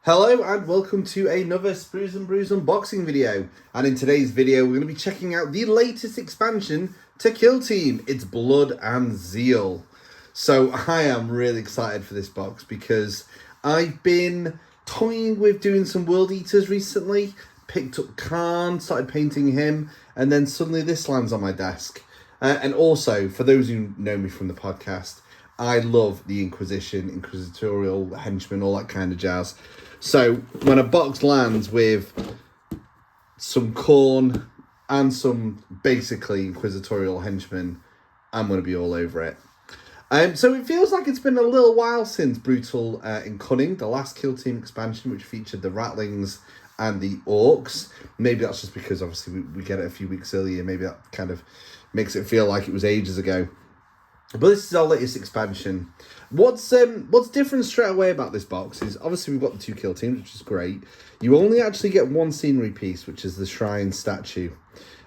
Hello and welcome to another Sprues and Brews unboxing video. And in today's video, we're going to be checking out the latest expansion to Kill Team. It's Blood and Zeal. So I am really excited for this box because I've been toying with doing some World Eaters recently. Picked up Khorne, started painting him, and then suddenly this lands on my desk. And also, for those who know me from the podcast, I love the Inquisition, Inquisitorial Henchmen, all that kind of jazz. So when a box lands with some Khorne and some basically Inquisitorial Henchmen, I'm going to be all over it. So it feels like it's been a little while since Brutal and Cunning, the last Kill Team expansion, which featured the Ratlings and the Orcs. Maybe that's just because obviously we get it a few weeks earlier. Maybe that kind of makes it feel like it was ages ago. But this is our latest expansion. What's different straight away about this box is obviously we've got the two Kill Teams, which is great. You only actually get one scenery piece, which is the Shrine Statue.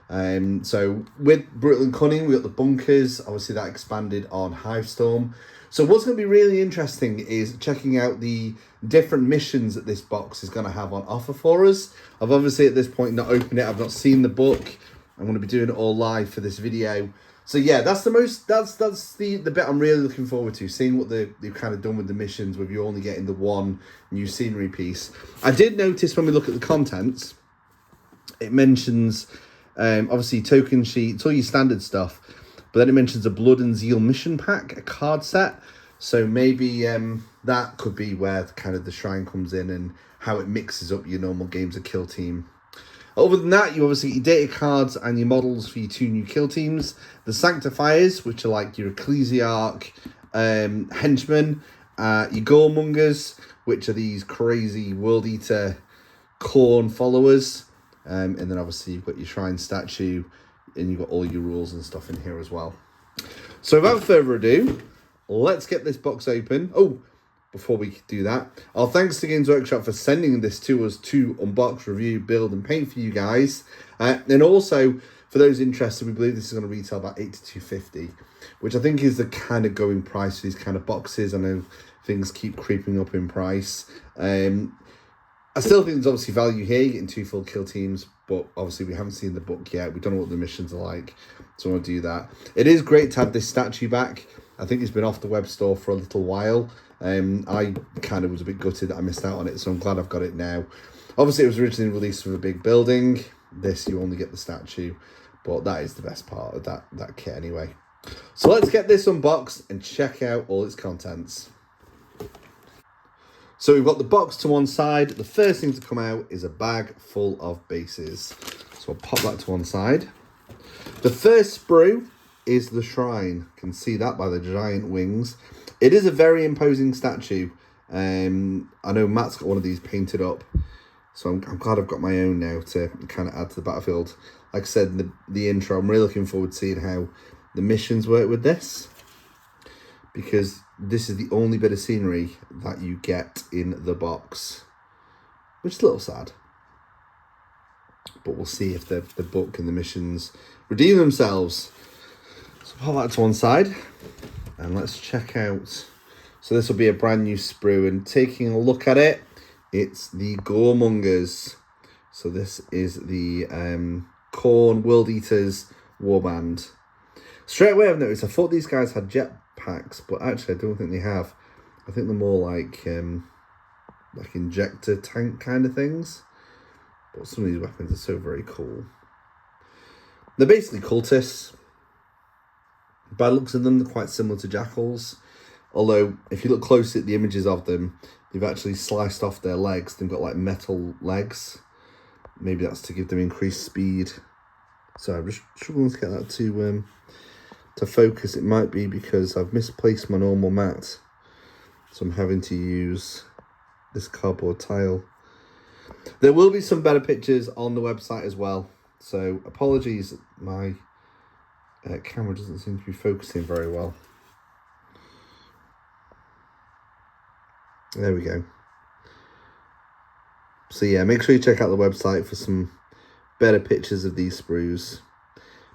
So with Brutal and Cunning, we got the bunkers. Obviously that expanded on Hivestorm. So what's going to be really interesting is checking out the different missions that this box is going to have on offer for us. I've obviously at this point not opened it. I've not seen the book. I'm going to be doing it all live for this video. So yeah, that's the bit I'm really looking forward to, seeing what they've kind of done with the missions, with you only getting the one new scenery piece. I did notice when we look at the contents, it mentions obviously token sheets, all your standard stuff, but then it mentions a Blood and Zeal mission pack, a card set. So maybe that could be where kind of the shrine comes in and how it mixes up your normal games of Kill Team. Other than that, you obviously get your data cards and your models for your two new Kill Teams. The Sanctifiers, which are like your Ecclesiarch henchmen. Your Goremongers, which are these crazy World Eater Khorne followers. And then obviously you've got your Shrine Statue and you've got all your rules and stuff in here as well. So without further ado, let's get this box open. Oh, before we do that, our thanks to Games Workshop for sending this to us to unbox, review, build and paint for you guys. And also, for those interested, we believe this is going to retail about $8 to $2.50, which I think is the kind of going price for these kind of boxes. I know things keep creeping up in price. I still think there's obviously value here. You're getting two full Kill Teams, but obviously we haven't seen the book yet. We don't know what the missions are like, so I want to do that. It is great to have this statue back. I think it's been off the web store for a little while. I kind of was a bit gutted that I missed out on it, so I'm glad I've got it now. Obviously, it was originally released with a big building. This, you only get the statue, but that is the best part of that kit anyway. So let's get this unboxed and check out all its contents. So we've got the box to one side. The first thing to come out is a bag full of bases. So I'll pop that to one side. The first sprue is the shrine. You can see that by the giant wings. It is a very imposing statue. I know Matt's got one of these painted up, so I'm glad I've got my own now to kind of add to the battlefield. Like I said in the intro, I'm really looking forward to seeing how the missions work with this, because this is the only bit of scenery that you get in the box, which is a little sad. But we'll see if the book and the missions redeem themselves. So pop that to one side. And let's check out. So this will be a brand new sprue. And taking a look at it, it's the Goremongers. So this is the Khorne World Eaters Warband. Straight away I've noticed, I thought these guys had jetpacks, but actually I don't think they have. I think they're more like injector tank kind of things. But some of these weapons are so very cool. They're basically cultists. By the looks of them, they're quite similar to jackals. Although, if you look closely at the images of them, they've actually sliced off their legs. They've got like metal legs. Maybe that's to give them increased speed. So I'm just struggling to get that to focus. It might be because I've misplaced my normal mat. So I'm having to use this cardboard tile. There will be some better pictures on the website as well. So apologies, my camera doesn't seem to be focusing very well. There we go. So yeah, make sure you check out the website for some better pictures of these sprues.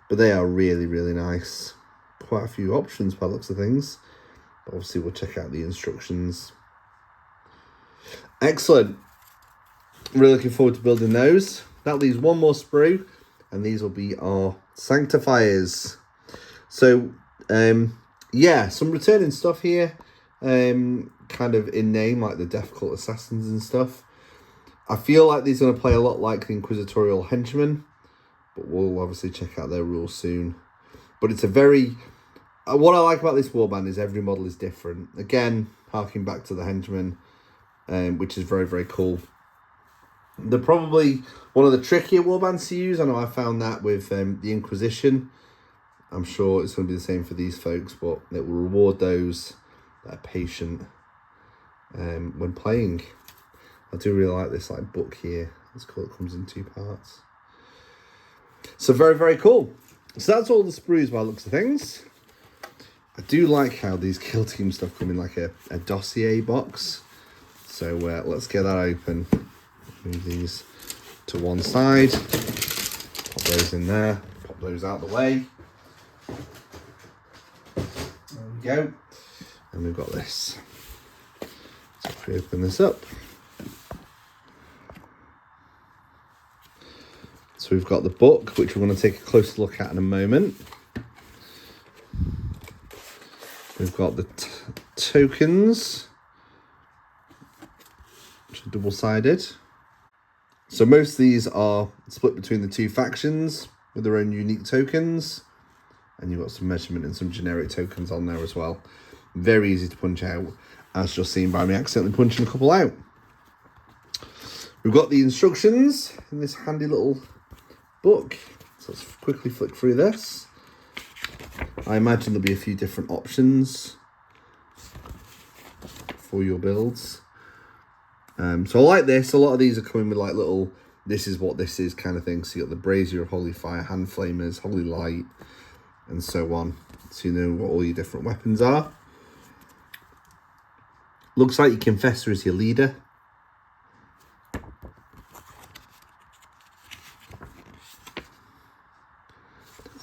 But they are really, really nice. Quite a few options by the looks of things. But obviously we'll check out the instructions. Excellent. really looking forward to building those. That leaves one more sprue, and these will be our Sanctifiers. So, yeah, some returning stuff here, kind of in name, like the Death Cult Assassins and stuff. I feel like these are going to play a lot like the Inquisitorial Henchmen, but we'll obviously check out their rules soon. But it's a very... what I like about this warband is every model is different. Again, harking back to the Henchmen, which is very, very cool. They're probably one of the trickier warbands to use. I know I found that with the Inquisition. I'm sure it's going to be the same for these folks, but it will reward those that are patient when playing. I do really like this book here. It's cool. It comes in 2 parts. So very, very cool. So that's all the sprues by the looks of things. I do like how these Kill Team stuff come in like a dossier box. So let's get that open. Move these to one side. Pop those in there. Pop those out of the way. There we go. And we've got this. So if we open this up. So we've got the book, which we're going to take a closer look at in a moment. We've got the tokens, which are double-sided. So most of these are split between the 2 factions with their own unique tokens. And you've got some measurement and some generic tokens on there as well. Very easy to punch out, as you're seeing by me accidentally punching a couple out. We've got the instructions in this handy little book. So let's quickly flick through this. I imagine there'll be a few different options for your builds. So I like this. A lot of these are coming with little, this is what this is kind of thing. So you got the Brazier of Holy Fire, Hand Flamers, Holy Light, and so on. So you know what all your different weapons are. Looks like your Confessor is your leader.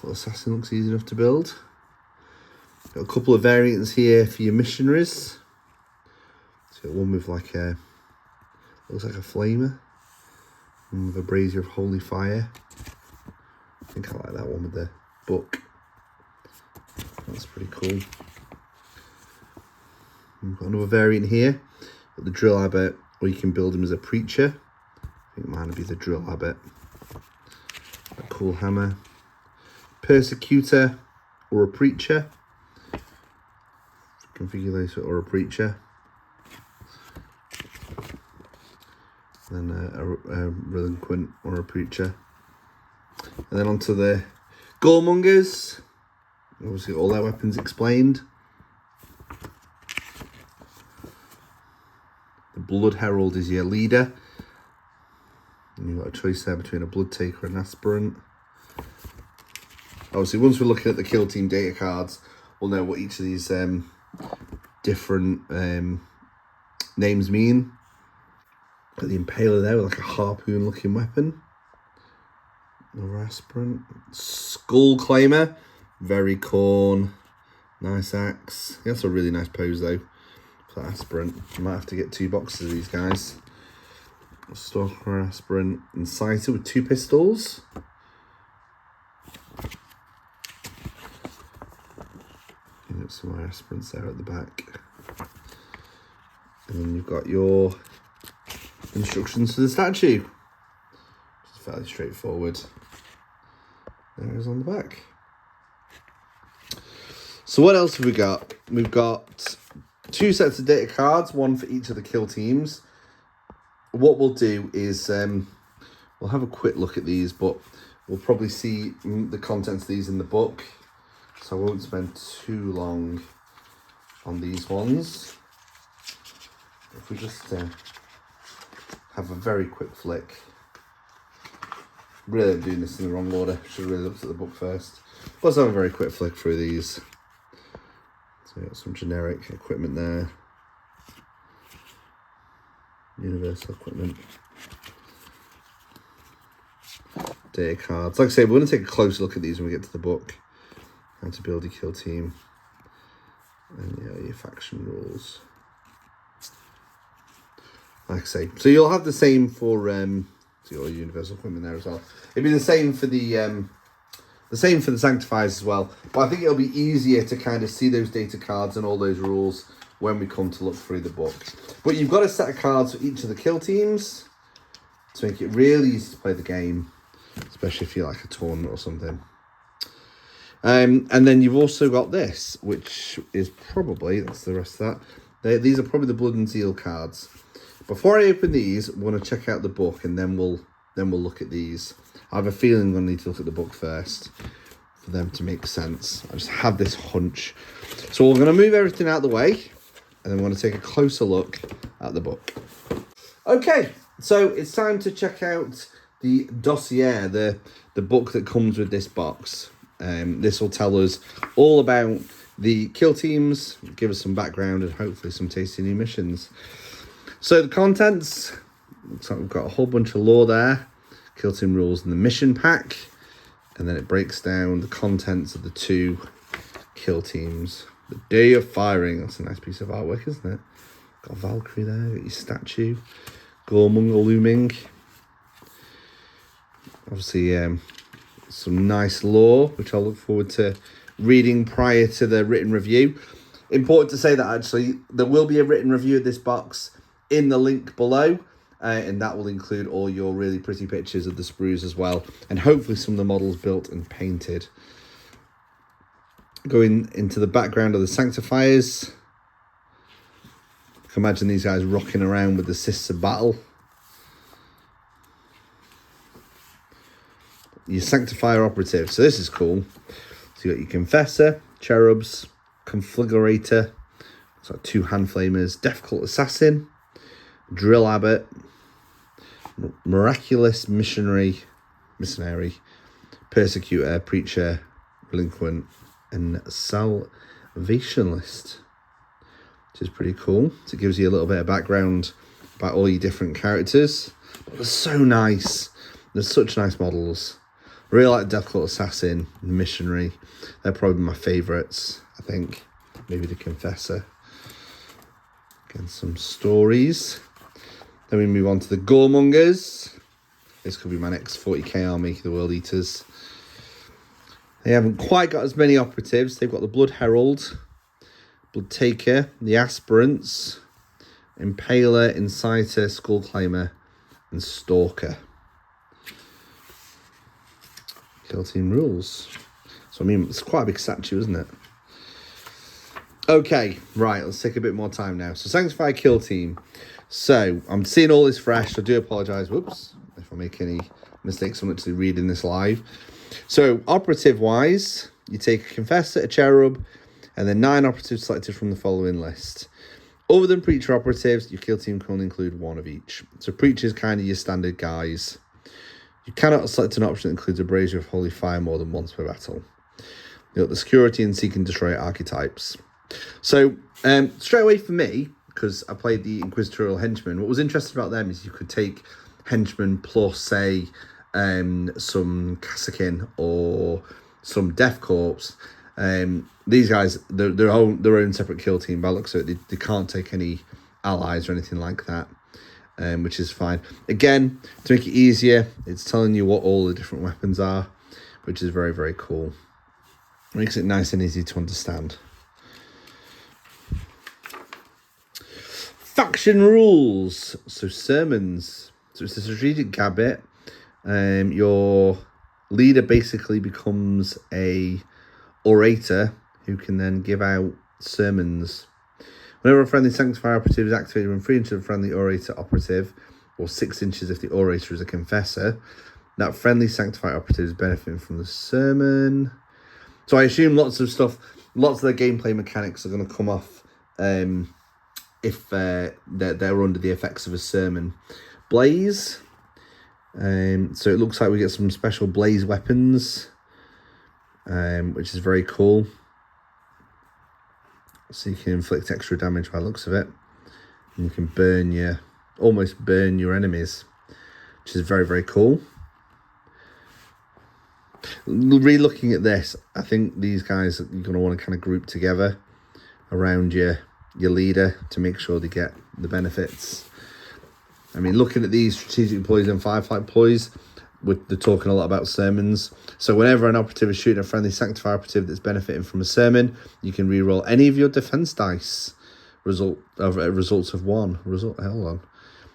Assassin looks easy enough to build. Got a couple of variants here for your missionaries. So one with looks like a flamer. One with a Brazier of Holy Fire. I think I like that one with the book. That's pretty cool. We've got another variant here. Got the Drill Abbot, or you can build him as a preacher. I think mine would be the Drill Abbot. A cool hammer. Persecutor or a preacher. Configure those or a preacher. Then a relinquent or a preacher. And then onto the Goremongers. Obviously all their weapons explained. The Blood Herald is your leader. And you've got a choice there between a Blood Taker and an Aspirant. Obviously, once we're looking at the Kill Team data cards, we'll know what each of these different names mean. Got the Impaler there with like a harpoon-looking weapon. Another Aspirant. Skull Claimer. Very Khorne. Nice axe. That's a really nice pose, though, for that Aspirant. You might have to get 2 boxes of these guys. Stalker Aspirant. Inciter with 2 pistols. Some more aspirants there at the back. And then you've got your instructions for the statue. Which is fairly straightforward. There it is on the back. So what else have we got? We've got 2 sets of data cards, 1 for each of the kill teams. What we'll do is we'll have a quick look at these, but we'll probably see the contents of these in the book. So I won't spend too long on these ones. If we just have a very quick flick. Really, I'm doing this in the wrong order. Should have really looked at the book first. Let's have a very quick flick through these. So we've got some generic equipment there. Universal equipment. Data cards. Like I say, we're going to take a closer look at these when we get to the book. How to build a kill team. And yeah, your faction rules. like I say. So you'll have the same for your universal equipment there as well. It'd be the same for the Sanctifiers as well. But I think it'll be easier to kind of see those data cards and all those rules when we come to look through the book. But you've got a set of cards for each of the kill teams to make it really easy to play the game, especially if you like a tournament or something. And then you've also got this, which is probably, that's the rest of that. These are probably the Blood and Zeal cards. Before I open these, I want to check out the book, and then we'll look at these. I have a feeling I'm going to need to look at the book first for them to make sense. I just have this hunch. So we're going to move everything out of the way, and then we're going to take a closer look at the book. Okay, so it's time to check out the dossier, the book that comes with this box. This will tell us all about the kill teams, give us some background, and hopefully some tasty new missions. So the contents, looks like we've got a whole bunch of lore there, kill team rules and the mission pack, and then it breaks down the contents of the 2 kill teams. The day of firing, that's a nice piece of artwork, isn't it? Got a Valkyrie there, got your statue, Goremonger looming. Obviously, some nice lore, which I'll look forward to reading prior to the written review. Important to say that actually there will be a written review of this box in the link below, and that will include all your really pretty pictures of the sprues as well, and hopefully some of the models built and painted. Going into the background of the Sanctifiers, I can imagine these guys rocking around with the Cysts of Battle. Your Sanctifier operative, so this is cool. So you got your Confessor, Cherubs, Conflagrator, so 2 Hand Flamers, Death Cult Assassin, Drill Abbot, Miraculous Missionary, Persecutor, Preacher, Relinquent, and Salvationalist, which is pretty cool. So it gives you a little bit of background about all your different characters. But they're so nice. They're such nice models. I really like Death Cult Assassin and Missionary. They're probably my favourites, I think. Maybe the Confessor. Again, some stories. Then we move on to the Goremongers. This could be my next 40k army, the World Eaters. They haven't quite got as many operatives. They've got the Blood Herald, Blood Taker, the Aspirants, Impaler, Inciter, Skullclaimer, and Stalker. Kill team rules. So I mean, it's quite a big statue, isn't it? Okay, right, let's take a bit more time now. So Sanctifier kill team. So I'm seeing all this fresh. I do apologise, whoops, if I make any mistakes. I'm actually reading this live. So operative wise, you take a Confessor, a Cherub, and then 9 operatives selected from the following list. Other than Preacher operatives, your kill team can only include 1 of each. So Preacher's kind of your standard guys. You cannot select an option that includes a Brazier of Holy Fire more than once per battle. You've got the Security and Seek and Destroy archetypes. So straight away for me, because I played the Inquisitorial Henchmen, what was interesting about them is you could take Henchmen plus, say, some Kassakin or some Death Corps. These guys, they're their own separate kill team. By the looks of it, they can't take any allies or anything like that, which is fine. Again, to make it easier, it's telling you what all the different weapons are, which is very, very cool. Makes it nice and easy to understand. Faction rules. So sermons. So it's a strategic gambit. Your leader basically becomes a orator who can then give out sermons. Whenever a friendly Sanctifier operative is activated when 3 inches of a friendly orator operative, or 6 inches if the orator is a Confessor, that friendly Sanctifier operative is benefiting from the sermon. So I assume lots of the gameplay mechanics are going to come off if they're under the effects of a sermon. Blaze. So it looks like we get some special blaze weapons, which is very cool. So you can inflict extra damage by the looks of it. And you can almost burn your enemies, which is very, very cool. Re-looking at this, I think these guys you're going to want to kind of group together around your leader to make sure they get the benefits. I mean, looking at these strategic employees and firefight employees, they're talking a lot about sermons. So whenever an operative is shooting a friendly Sanctifier operative that's benefiting from a sermon, you can reroll any of your defense dice results of one. Hold on.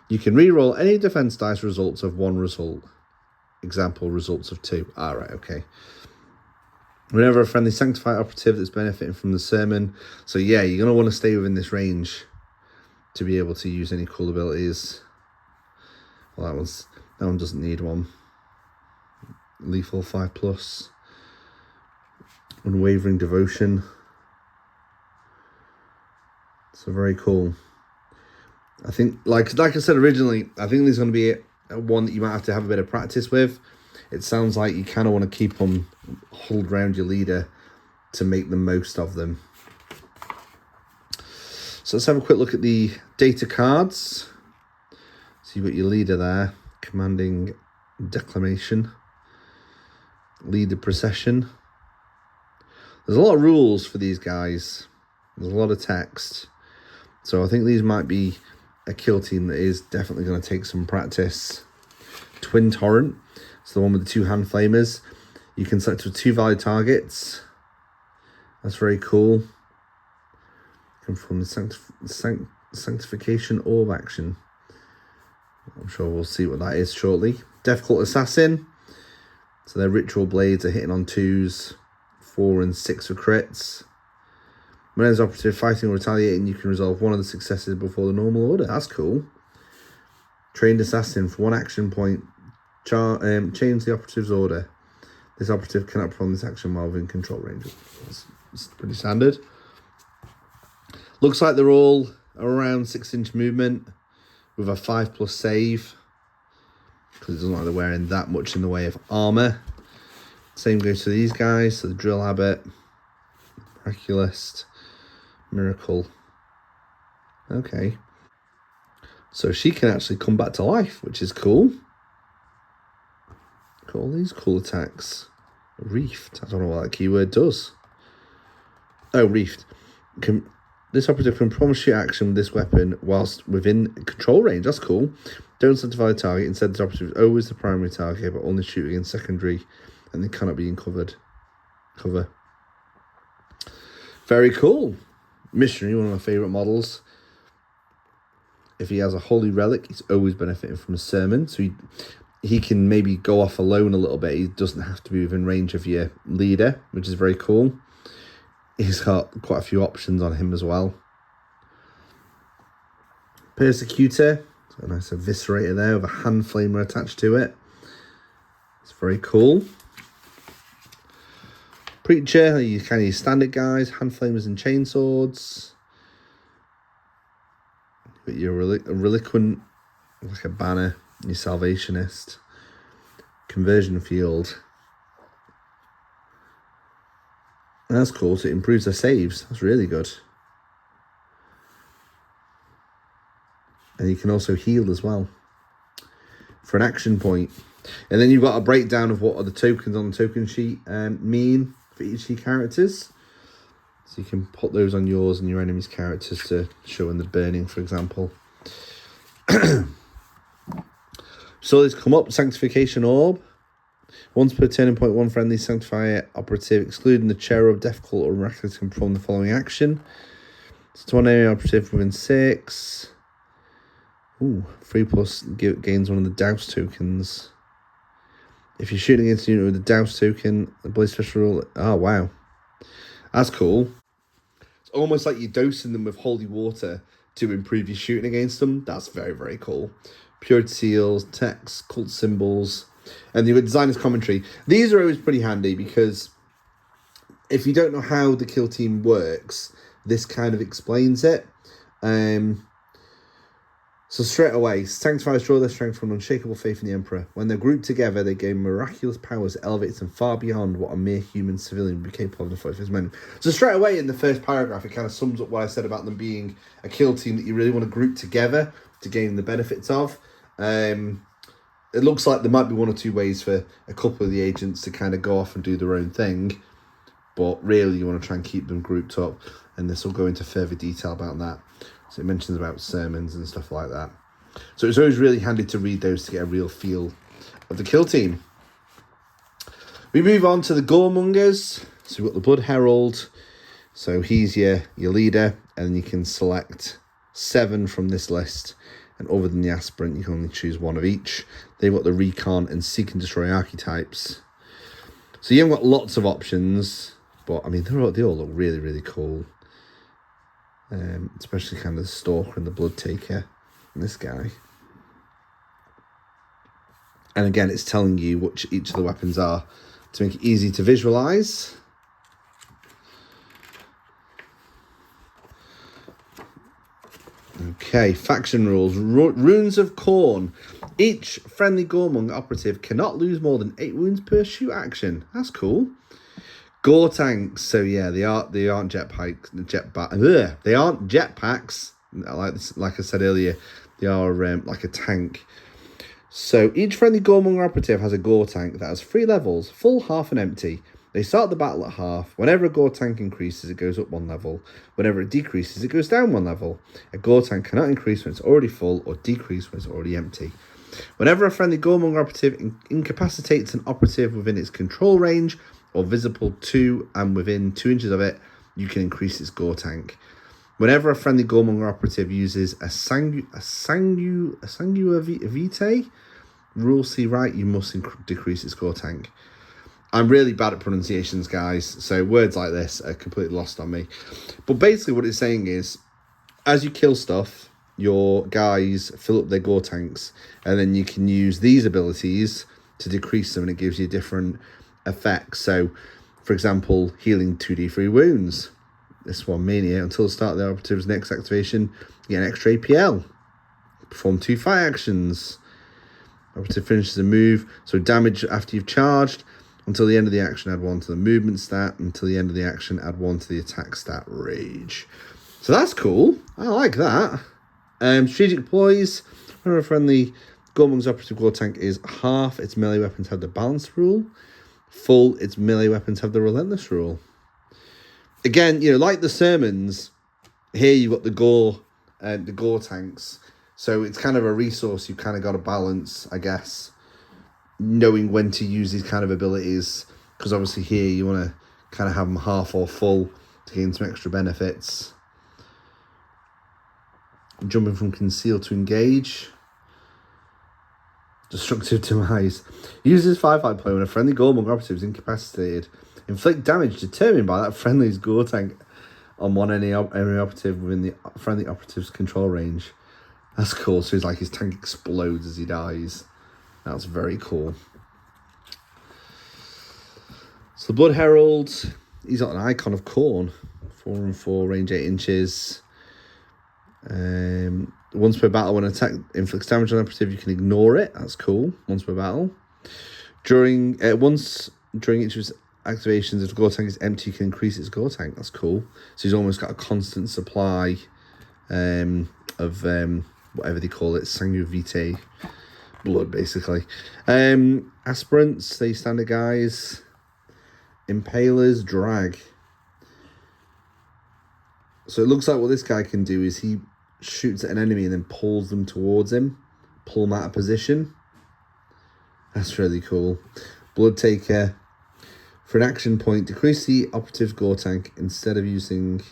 You can reroll any defense dice results of one result. Example, results of 2. All right, okay. Whenever a friendly Sanctifier operative that's benefiting from the sermon. So yeah, you're going to want to stay within this range to be able to use any cool abilities. Well, that one doesn't need one. Lethal 5+. Unwavering devotion. So very cool. I think, like I said originally, I think there's going to be one that you might have to have a bit of practice with. It sounds like you kind of want to keep them huddled around your leader to make the most of them. So let's have a quick look at the data cards. So you've got your leader there, commanding declamation, leader procession. There's a lot of rules for these guys. There's a lot of text. So I think these might be a kill team that is definitely going to take some practice. Twin Torrent. It's the one with the 2 hand flamers. You can select with 2 valid targets. That's very cool. Come from the Sanctification Orb action. I'm sure we'll see what that is shortly. Difficult Assassin. So their ritual blades are hitting on 2s, 4 and 6 for crits. When there's operative fighting or retaliating, you can resolve one of the successes before the normal order. That's cool. Trained Assassin. For 1 action point, change the operative's order. This operative cannot perform this action while within control range. That's pretty standard. Looks like they're all around 6-inch movement with a 5+ save, because it doesn't like they're wearing that much in the way of armor. Same goes to these guys. So the Drill Abbot, Miraculous, Miracle. Okay. So she can actually come back to life, which is cool. Got all these cool attacks. Reefed. I don't know what that keyword does. Oh, Reefed. This operative can perform a shoot action with this weapon whilst within control range. That's cool. Don't sanctify the target. Instead, this operative is always the primary target, but only shoot against secondary, and they cannot be in cover. Very cool. Missionary, one of my favourite models. If he has a holy relic, he's always benefiting from a sermon. So he can maybe go off alone a little bit. He doesn't have to be within range of your leader, which is very cool. He's got quite a few options on him as well. Persecutor. So a nice eviscerator there with a hand flamer attached to it. It's very cool. Preacher, you kind of your standard guys, hand flamers and chainswords. Got your reliquant, like a banner, your salvationist. Conversion field. That's cool, so it improves their saves. That's really good. And you can also heal as well for an action point. And then you've got a breakdown of what are the tokens on the token sheet mean for each of your characters. So you can put those on yours and your enemy's characters to show when they're burning, for example. So this come up, Sanctification Orb. Once per turning point, 1 friendly Sanctifier operative, excluding the cherub, difficult or miraculous, can perform the following action. So to 1 area operative within 6. 3+ gains 1 of the douse tokens. If you're shooting against a unit with a douse token, the blaze special rule. Oh, wow. That's cool. It's almost like you're dosing them with holy water to improve your shooting against them. That's very, very cool. Purity seals, text, cult symbols, and the designer's commentary. These are always pretty handy because if you don't know how the kill team works, this kind of explains it. So straight away, Sanctifiers draw their strength from unshakable faith in the Emperor. When they're grouped together, they gain miraculous powers that elevates them far beyond what a mere human civilian would be capable of in the fight for his men. So straight away in the first paragraph, it kind of sums up what I said about them being a kill team that you really want to group together to gain the benefits of. It looks like there might be 1 or 2 ways for a couple of the agents to kind of go off and do their own thing. But really, you want to try and keep them grouped up. And this will go into further detail about that. So it mentions about sermons and stuff like that. So it's always really handy to read those to get a real feel of the kill team. We move on to the Goremongers. So we've got the Blood Herald. So he's your leader, and you can select 7 from this list. And other than the aspirant, you can only choose 1 of each. They've got the Recon and Seek and Destroy archetypes. So you haven't got lots of options, but I mean, they all look really, really cool. Especially kind of the Stalker and the Blood Taker and this guy. And again, it's telling you what each of the weapons are to make it easy to visualize. Okay, faction rules. Runes of Khorne. Each friendly Goremonger operative cannot lose more than 8 wounds per shoot action. That's cool. Gore tanks. So yeah, they aren't jetpacks. They aren't jetpacks. Like I said earlier, they are like a tank. So each friendly Goremonger operative has a Gore tank that has 3 levels, full, half, and empty. They start the battle at half. Whenever a Gore tank increases, it goes up 1 level. Whenever it decreases, it goes down 1 level. A Gore tank cannot increase when it's already full or decrease when it's already empty. Whenever a friendly Goremonger operative incapacitates an operative within its control range or visible to and within 2 inches of it, you can increase its Gore tank. Whenever a friendly Goremonger operative uses a Sanguinary Vitae, rule C right, you must decrease its Gore tank. I'm really bad at pronunciations, guys, so words like this are completely lost on me. But basically what it's saying is, as you kill stuff, your guys fill up their Gore tanks, and then you can use these abilities to decrease them, and it gives you different effects. So, for example, healing 2d3 wounds. This one, Mania, until the start of the operative's next activation, you get an extra APL. Perform 2 fight actions. Operative finishes a move, so damage after you've charged. Until the end of the action, add 1 to the movement stat. Until the end of the action, add 1 to the attack stat, Rage. So that's cool. I like that. Strategic deploys. Whenever a friendly Goremonger's operative Gore tank is half, its melee weapons have the balanced rule. Full, its melee weapons have the relentless rule. Again, you know, like the sermons, here you've got the Gore tanks. So it's kind of a resource you've kind of got to balance, I guess, knowing when to use these kind of abilities, because obviously here you want to kind of have them half or full to gain some extra benefits. Jumping from conceal to engage. Destructive demise. Uses 5-5 play when a friendly Goremonger operative is incapacitated. Inflict damage determined by that friendly's Gore tank on one enemy operative within the friendly operative's control range. That's cool. So it's like his tank explodes as he dies. That's very cool. So the Blood Herald, he's got an icon of Khorne. 4 and 4, range 8 inches. Once per battle, when an attack inflicts damage on an operative, you can ignore it. That's cool. Once per battle. During each of his activations, if the Gore tank is empty, you can increase its Gore tank. That's cool. So he's almost got a constant supply of whatever they call it, Sanguinary Vitae. Blood, basically. Aspirants, they standard guys. Impalers, drag. So it looks like what this guy can do is he shoots at an enemy and then pulls them towards him. Pull them out of position. That's really cool. Blood Taker. For an action point, decrease the operative's Gore tank instead of using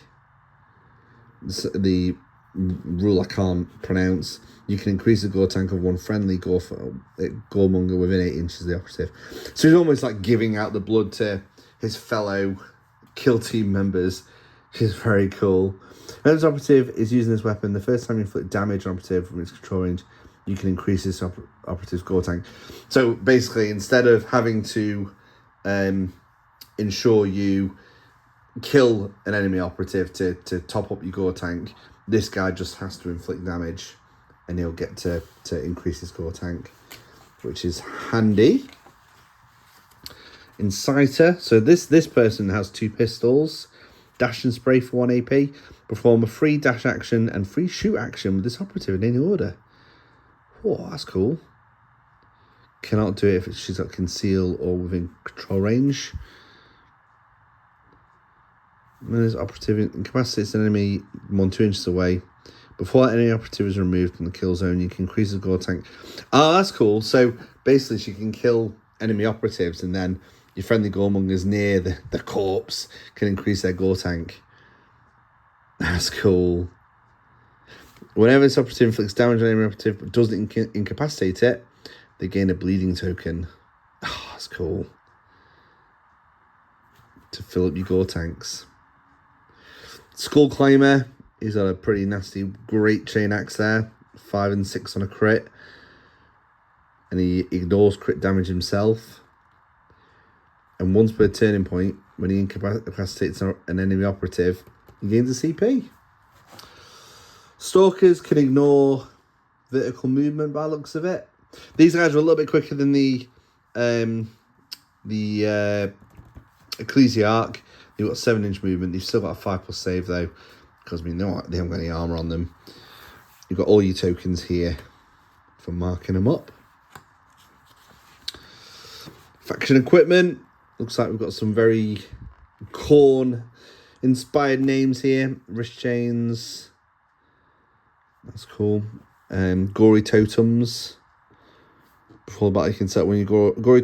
the rule I can't pronounce. You can increase the Gore tank of one friendly Goremonger within 8 inches of the operative. So he's almost like giving out the blood to his fellow kill team members, which is very cool. When this operative is using this weapon, the first time you inflict damage on operative from its control range, you can increase this operative's Gore tank. So basically, instead of having to ensure you kill an enemy operative to top up your Gore tank, this guy just has to inflict damage and he'll get to increase his Gore tank, which is handy. Inciter. So this person has 2 pistols, dash and spray for 1 AP, perform a free dash action and free shoot action with this operative in any order. Whoa, that's cool. Cannot do it if she's got conceal or within control range. When this operative incapacitates an enemy 1-2 inches away, Before any operative is removed from the kill zone, you can increase the gore tank. Oh, that's cool. So basically she can kill enemy operatives, and then your friendly Goremongers near the corpse can increase their gore tank. That's cool. Whenever this operative inflicts damage on an enemy operative but doesn't incapacitate it, they gain a bleeding token. Oh, that's cool. To fill up your gore tanks. Skull Climber. He's got a pretty nasty, great chain axe there. 5 and 6 on a crit. And he ignores crit damage himself. And once per turning point, when he incapacitates an enemy operative, he gains a CP. Stalkers can ignore vertical movement by the looks of it. These guys are a little bit quicker than the Ecclesiarch. They've got 7-inch movement. They've still got a 5+ save though, because I mean they haven't got any armor on them. You've got all your tokens here for marking them up. Faction equipment. Looks like we've got some very Khorne inspired names here. Wrist chains. That's cool. Gory totems. Before the battle, you can set when you gory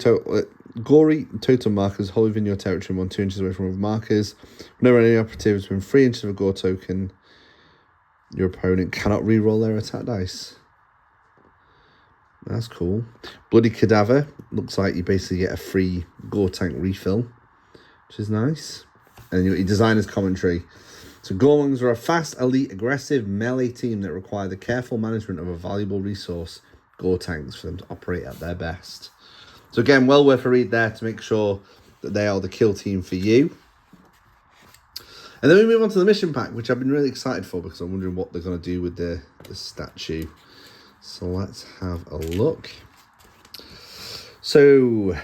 totem markers hold within your territory 1 2 inches away from other markers. Whenever any operatives within 3 inches of a gore token, your opponent cannot reroll their attack dice. That's cool. Bloody Cadaver. Looks like you basically get a free gore tank refill, which is nice. And your designer's commentary. So Goremongers are a fast, elite, aggressive melee team that require the careful management of a valuable resource, gore tanks, for them to operate at their best. So again, well worth a read there to make sure that they are the kill team for you. And then we move on to the mission pack, which I've been really excited for because I'm wondering what they're going to do with the statue. So let's have a look. So,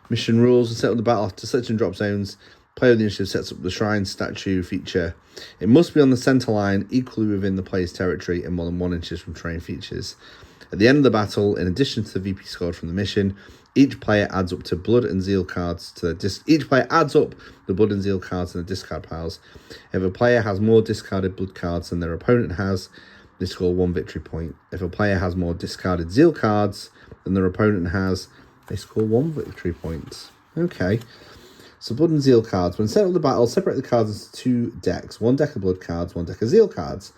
mission rules. To set up the battle after select and drop zones, player with the initiative sets up the Shrine Statue feature. It must be on the centre line, equally within the player's territory and more than 1 inches from terrain features. At the end of the battle, in addition to the VP scored from the mission, each player adds up to Blood and Zeal cards to the each player adds up the Blood and Zeal cards in the discard piles. If a player has more discarded Blood cards than their opponent has, they score 1 victory point. If a player has more discarded Zeal cards than their opponent has, they score 1 victory point. Okay. So Blood and Zeal cards. When set up the battle, separate the cards into 2 decks. 1 deck of Blood cards, 1 deck of Zeal cards.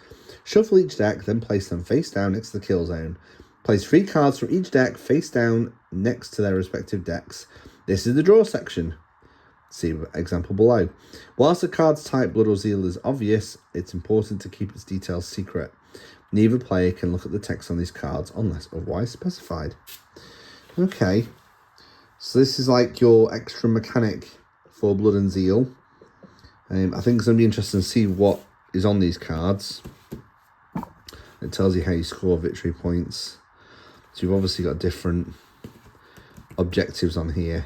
Shuffle each deck, then place them face down next to the kill zone. Place 3 cards from each deck face down next to their respective decks. This is the draw section. See example below. Whilst the card's type Blood or Zeal is obvious, it's important to keep its details secret. Neither player can look at the text on these cards unless otherwise specified. Okay. So this is like your extra mechanic for Blood and Zeal. I think it's going to be interesting to see what is on these cards. It tells you how you score victory points. So you've obviously got different objectives on here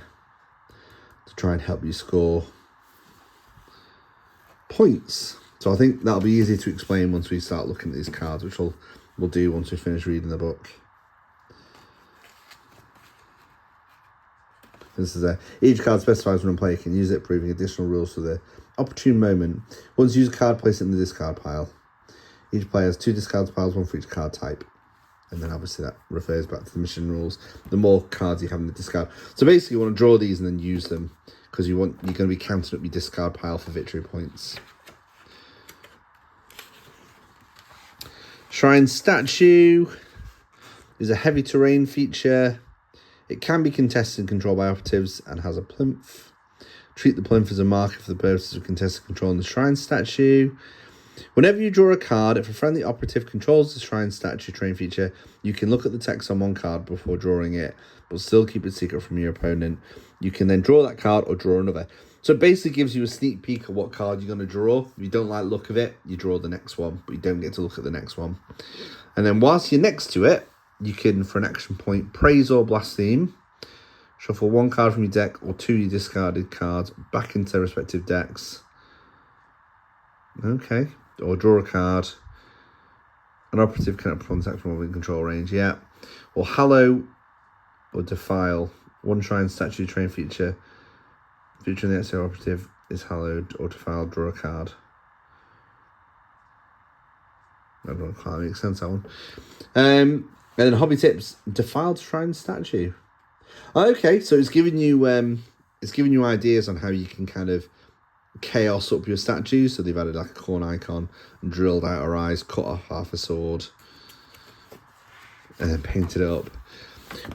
to try and help you score points. So I think that'll be easy to explain once we start looking at these cards, which we'll do once we finish reading the book. This is each card specifies when a player can use it, proving additional rules for the opportune moment. Once you use a card, place it in the discard pile. Each player has 2 discard piles, 1 for each card type. And then obviously that refers back to the mission rules. The more cards you have in the discard. So basically you want to draw these and then use them, because you're going to be counting up your discard pile for victory points. Shrine Statue is a heavy terrain feature. It can be contested and controlled by operatives and has a plinth. Treat the plinth as a marker for the purposes of contested control in the Shrine Statue. Whenever you draw a card, if a friendly operative controls the Shrine Statue terrain feature, you can look at the text on one card before drawing it, but still keep it secret from your opponent. You can then draw that card or draw another. So it basically gives you a sneak peek of what card you're going to draw. If you don't like the look of it, you draw the next one, but you don't get to look at the next one. And then whilst you're next to it, you can, for an action point, praise or blaspheme. Shuffle 1 card from your deck or 2 of your discarded cards back into their respective decks. Okay. Or draw a card. An operative cannot perform attack from within control range. Yeah. Or hallow or defile. 1 Shrine Statue train feature. Featuring the exterior operative is hallowed or defiled. Draw a card. I don't know if that makes sense, that one. And then hobby tips, Defiled Shrine Statue. Okay, so it's giving you ideas on how you can kind of chaos up your statues. So they've added like a Khorne icon and drilled out her eyes, cut off half a sword, and then painted it up.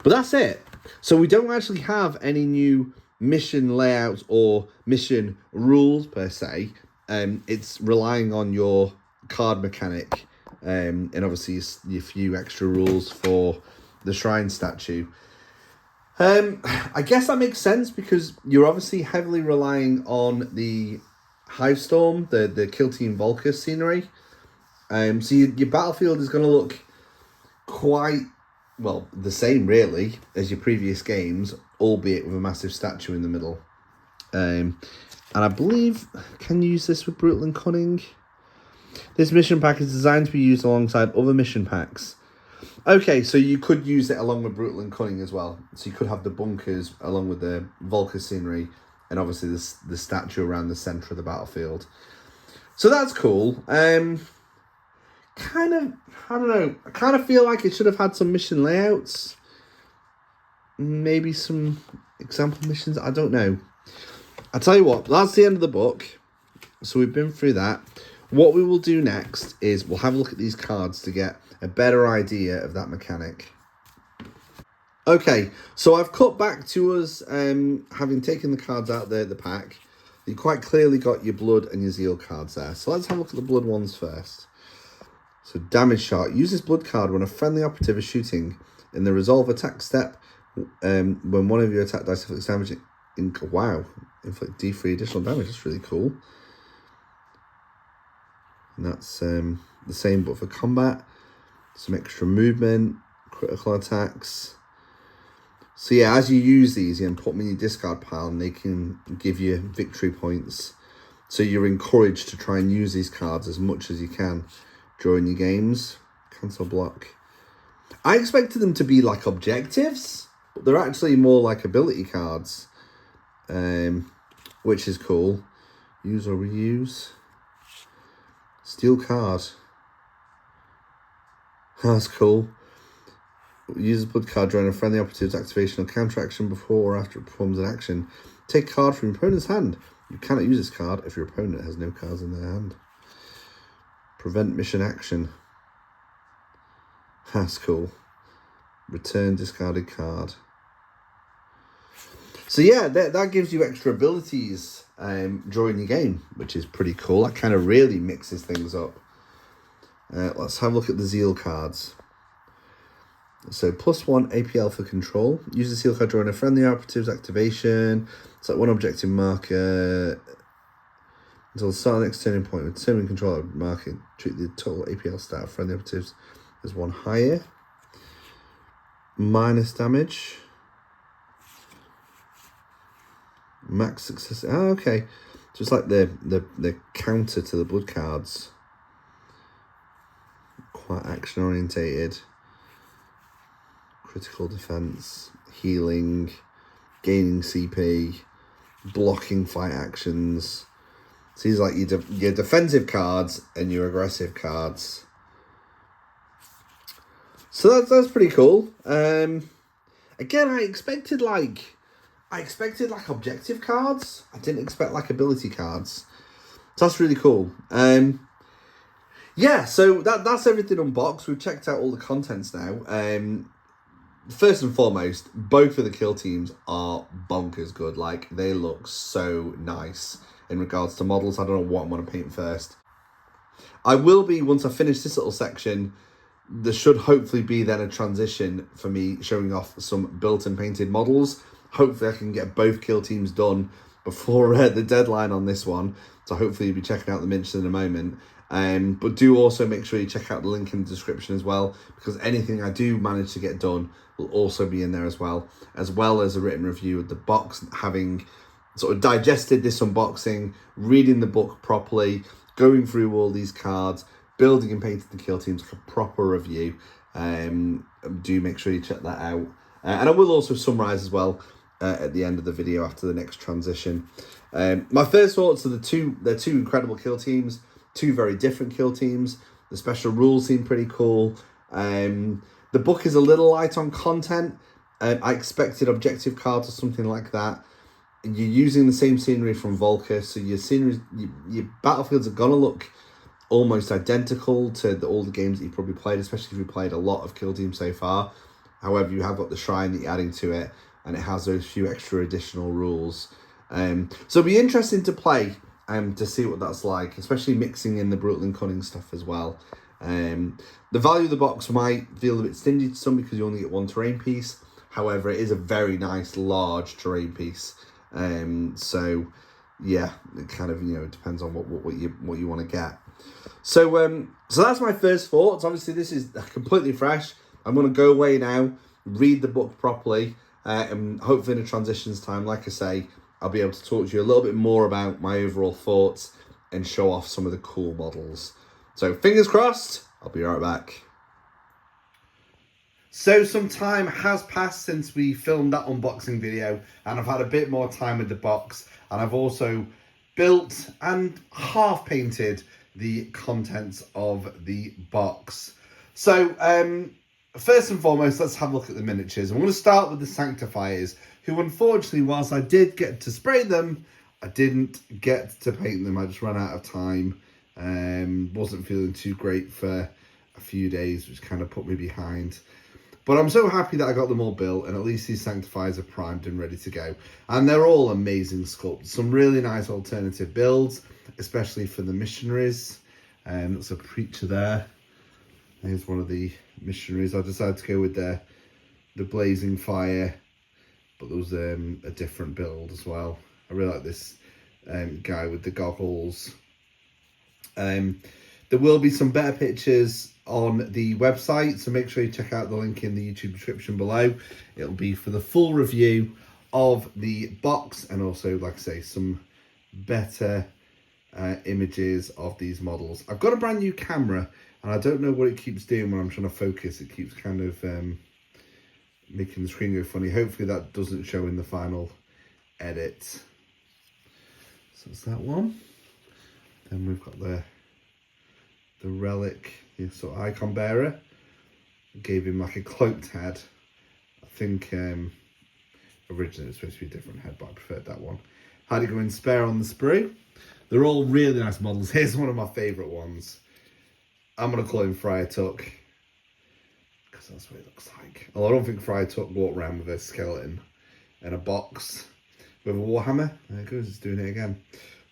But that's it. So we don't actually have any new mission layouts or mission rules per se. It's relying on your card mechanic, and obviously a few extra rules for the shrine statue. I guess that makes sense because you're obviously heavily relying on the Hivestorm, the Kill Team Volker scenery. So your battlefield is going to look quite, well, the same really as your previous games, albeit with a massive statue in the middle. And I believe, can you use this with Brutal and Cunning? This mission pack is designed to be used alongside other mission packs. Okay, so you could use it along with Brutal and Cunning as well. So you could have the bunkers along with the Volker scenery and obviously the statue around the centre of the battlefield. So that's cool. I don't know. I kind of feel like it should have had some mission layouts. Maybe some example missions. I don't know. I'll tell you what, that's the end of the book. So we've been through that. What we will do next is we'll have a look at these cards to get a better idea of that mechanic. Okay, so I've cut back to us having taken the cards out of the pack. You quite clearly got your Blood and your Zeal cards there. So let's have a look at the Blood ones first. So Damage Shot. Use this Blood card when a friendly operative is shooting in the resolve attack step. When one of your attack dice inflicts damage, inflict D3 additional damage. That's really cool. And that's the same but for combat. Some extra movement, critical attacks. So yeah, as you use these, you can put them in your discard pile and they can give you victory points. So you're encouraged to try and use these cards as much as you can during your games. Cancel block. I expected them to be like objectives, but they're actually more like ability cards, which is cool. Use or reuse. Steal card. That's cool. Use a Blood card during a friendly operative's activation or counter action before or after it performs an action. Take a card from your opponent's hand. You cannot use this card if your opponent has no cards in their hand. Prevent mission action. That's cool. Return discarded card. So yeah, that gives you extra abilities during your game, which is pretty cool. That kind of really mixes things up. Let's have a look at the Zeal cards. So +1 APL for control. Use the Zeal card during a friendly operative's activation. It's like one objective marker until the start of the next turning point with determined control of marker. Treat the total APL stat of friendly operatives as one higher. Minus damage. Max success. Oh, okay. So it's like the counter to the Blood cards. Quite action orientated. Critical defense, healing, gaining CP, blocking fight actions. So these are like your defensive cards and your aggressive cards. So that's pretty cool. Again, I expected like objective cards. I didn't expect like ability cards. So that's really cool. Yeah, so that's everything unboxed. We've checked out all the contents now. First and foremost, both of the kill teams are bonkers good. Like, they look so nice in regards to models. I don't know what I'm going to paint first. I will be, once I finish this little section, there should hopefully be then a transition for me showing off some built and painted models. Hopefully I can get both kill teams done before the deadline on this one. So hopefully you'll be checking out the miniatures in a moment. But do also make sure you check out the link in the description as well, because anything I do manage to get done will also be in there as well as a written review of the box, having sort of digested this unboxing, reading the book properly, going through all these cards, building and painting the kill teams, like a proper review. Do make sure you check that out. And I will also summarise as well at the end of the video after the next transition. My first thoughts are they're two incredible kill teams. Two very different kill teams. The special rules seem pretty cool. The book is a little light on content. I expected objective cards or something like that. You're using the same scenery from Volker, so your scenery, your battlefields are gonna look almost identical to all the games that you've probably played, especially if you've played a lot of Kill Team so far. However, you have got the shrine that you're adding to it, and it has those few extra additional rules. So it'll be interesting to play to see what that's like, especially mixing in the brutal and cunning stuff as well. The value of the box might feel a bit stingy to some because you only get one terrain piece. However, it is a very nice large terrain piece. So yeah, it kind of, you know, it depends on what you want to get. So so that's my first thoughts. Obviously, this is completely fresh. I'm going to go away now, read the book properly, and hopefully in a transitions time, like I say, I'll be able to talk to you a little bit more about my overall thoughts and show off some of the cool models. So fingers crossed, I'll be right back. So some time has passed since we filmed that unboxing video, and I've had a bit more time with the box, and I've also built and half painted the contents of the box. So first and foremost, let's have a look at the miniatures. I'm going to start with the Sanctifiers, who unfortunately, whilst I did get to spray them, I didn't get to paint them. I just ran out of time. Wasn't feeling too great for a few days, which kind of put me behind. But I'm so happy that I got them all built, and at least these Sanctifiers are primed and ready to go. And they're all amazing sculpts. Some really nice alternative builds, especially for the missionaries. That's a preacher there. Here's one of the missionaries. I decided to go with the blazing fire, but there was a different build as well. I really like this guy with the goggles. There will be some better pictures on the website, so make sure you check out the link in the YouTube description below. It'll be for the full review of the box, and also, like I say, some better images of these models. I've got a brand new camera, and I don't know what it keeps doing when I'm trying to focus. It keeps kind of making the screen go funny. Hopefully that doesn't show in the final edit. So it's that one. Then we've got the relic, the sort of icon bearer. Gave him like a cloaked head. I think originally it was supposed to be a different head, but I preferred that one. Had it go in spare on the sprue. They're all really nice models. Here's one of my favourite ones. I'm going to call him Friar Tuck, because that's what he looks like. Although I don't think Friar Tuck walked around with a skeleton in a box with a Warhammer. There it goes, it's doing it again.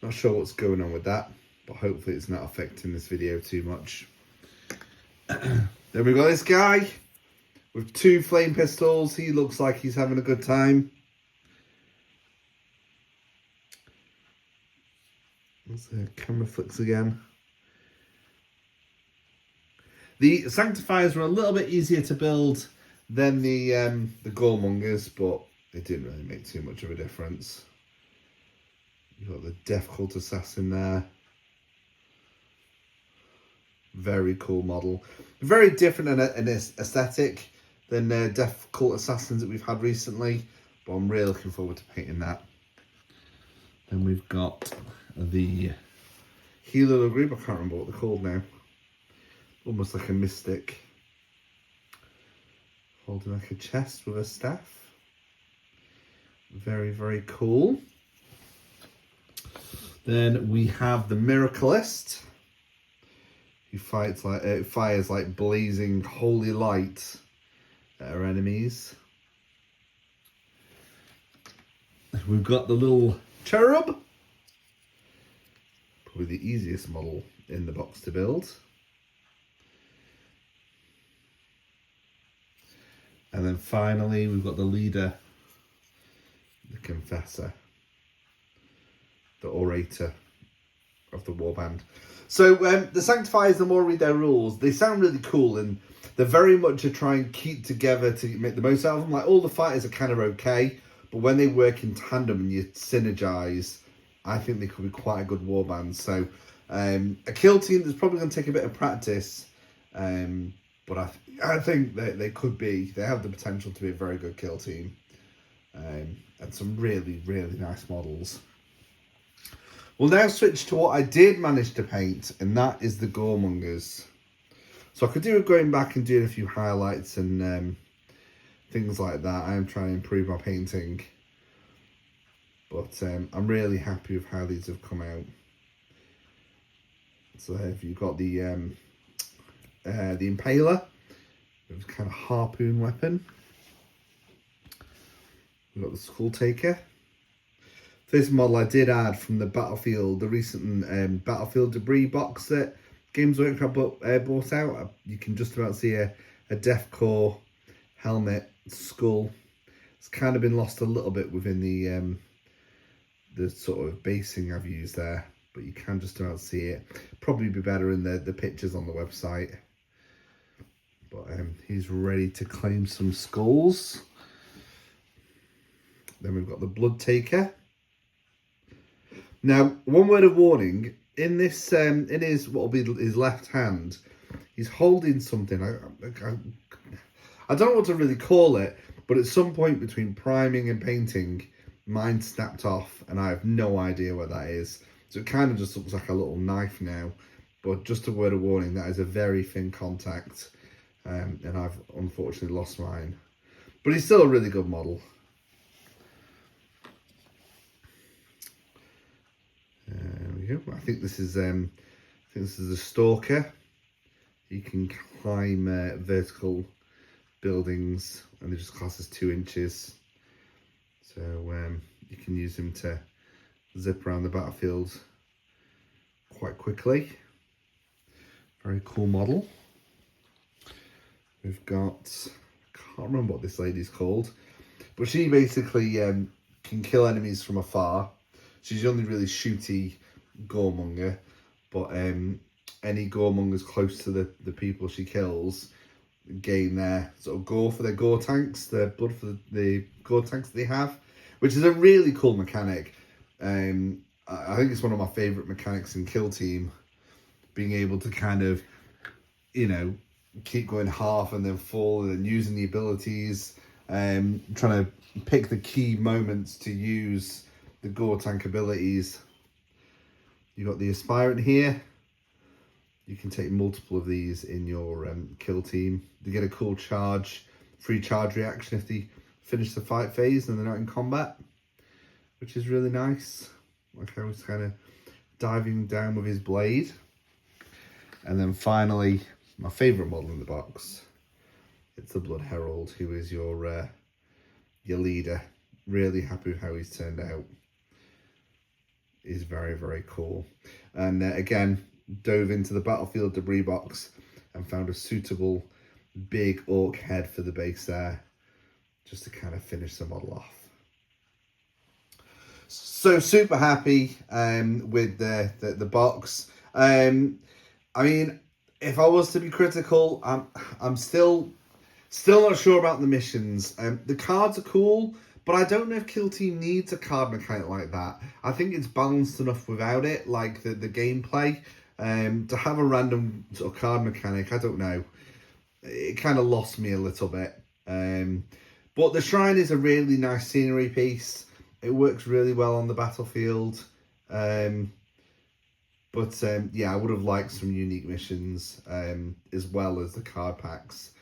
Not sure what's going on with that, but hopefully it's not affecting this video too much. Then we've got this guy with 2 flame pistols. He looks like he's having a good time. There's the camera flicks again. The Sanctifiers were a little bit easier to build than the Goremongers, but it didn't really make too much of a difference. You've got the Death Cult Assassin there. Very cool model. Very different in aesthetic than Death Cult Assassins that we've had recently, but I'm really looking forward to painting that. Then we've got the Healer group. I can't remember what they're called now. Almost like a mystic. Holding like a chest with a staff. Very, very cool. Then we have the Miracleist, who fires like blazing holy light at our enemies. We've got the little cherub, probably the easiest model in the box to build. And then finally, we've got the leader, the confessor, the orator of the warband. So the Sanctifiers, the more I read their rules, they sound really cool, and they're very much to try and keep together to make the most out of them. Like, all the fighters are kind of okay, but when they work in tandem and you synergize, I think they could be quite a good warband. So a kill team that's probably going to take a bit of practice, but I think they could be. They have the potential to be a very good kill team, and some really, really nice models. We'll now switch to what I did manage to paint, and that is the Goremongers. So I could do with going back and doing a few highlights and things like that. I am trying to improve my painting. But I'm really happy with how these have come out. So if you've got the Impaler, with kind of harpoon weapon. We've got the Skull Taker. This model I did add from the Battlefield, the recent Battlefield debris box that Games Workshop brought out. You can just about see a Death Core helmet skull. It's kind of been lost a little bit within the sort of basing I've used there, but you can just about see it. Probably be better in the pictures on the website. But he's ready to claim some skulls. Then we've got the Blood Taker. Now, one word of warning, in this, in his, what will be his left hand, he's holding something. I don't know what to really call it, but at some point between priming and painting, mine snapped off, and I have no idea what that is. So it kind of just looks like a little knife now, but just a word of warning, that is a very thin contact, and I've unfortunately lost mine. But he's still a really good model. There we go. I think this is a Stalker. You can climb vertical buildings, and it just costs 2 inches. So you can use him to zip around the battlefield quite quickly. Very cool model. We've got, I can't remember what this lady's called, but she basically can kill enemies from afar. She's the only really shooty Goremonger, but any Goremongers close to the people she kills gain their sort of gore for their gore tanks, their blood for the gore tanks that they have, which is a really cool mechanic. I think it's one of my favourite mechanics in Kill Team, being able to kind of, you know, keep going half and then full, and then using the abilities, trying to pick the key moments to use the gore tank abilities. You've got the Aspirant here. You can take multiple of these in your kill team. They get a cool charge, free charge reaction if they finish the fight phase and they're not in combat, which is really nice. Like I was kind of diving down with his blade. And then finally, my favourite model in the box, it's the Blood Herald, who is your leader. Really happy with how he's turned out. He's very, very cool. And again, dove into the Battlefield debris box and found a suitable big orc head for the base there, just to kind of finish the model off. So super happy with the box. I mean, if I was to be critical, I'm still not sure about the missions. The cards are cool, but I don't know if Kill Team needs a card mechanic like that. I think it's balanced enough without it, like the gameplay. To have a random sort of card mechanic, I don't know. It kind of lost me a little bit. But the shrine is a really nice scenery piece. It works really well on the battlefield. Yeah, I would have liked some unique missions as well as the card packs.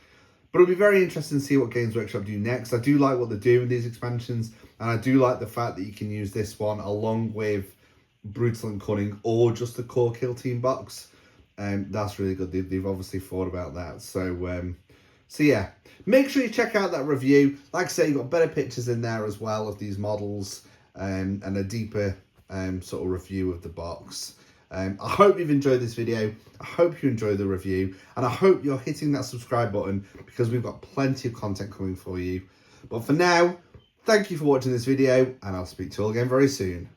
But it'll be very interesting to see what Games Workshop do next. I do like what they're doing with these expansions, and I do like the fact that you can use this one along with Brutal and Cunning or just the core Kill Team box. That's really good. They've obviously thought about that. So yeah, make sure you check out that review. Like I say, you've got better pictures in there as well of these models, and a deeper sort of review of the box. I hope you've enjoyed this video. I hope you enjoyed the review, and I hope you're hitting that subscribe button, because we've got plenty of content coming for you. But for now, thank you for watching this video, and I'll speak to you all again very soon.